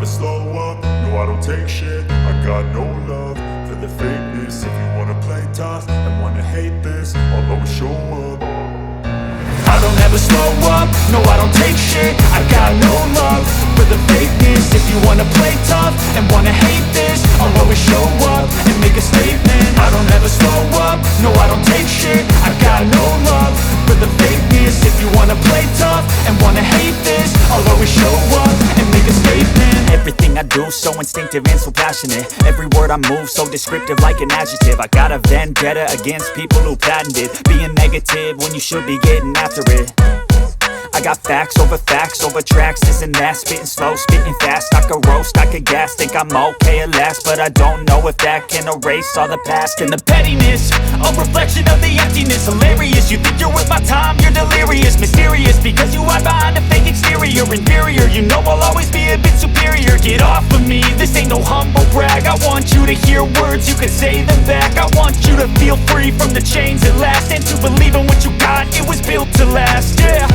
slow up, no I don't take shit. I got no love for the fakeness. If you wanna play tough and wanna hate this, I'll always show up. I don't ever slow up, no I don't take shit. I got no love for the fakeness. If you wanna play tough and wanna hate this, I'll always show up and make a statement. I don't ever slow up, no I don't take shit. I got no love for the fakeness. If you wanna play tough and wanna hate this, I'll always show up and make a statement. Everything I do so instinctive and so passionate. Every word I move so descriptive like an adjective. I got a vendetta against people who patented being negative when you should be getting after it. I got facts over tracks, this and that. Spitting slow, spitting fast, I could roast, I could gas. Think I'm okay at last, but I don't know if that can erase all the past. And the pettiness, a reflection of the emptiness. Hilarious, you think you're worth my time, you're delirious. Mysterious, because you hide behind a fake exterior. Inferior, you know I'll always be a bit superior. Get off of me, this ain't no humble brag. I want you to hear words, you can say them back. I want you to feel free from the chains at last, and to believe in what you got, it was built to last.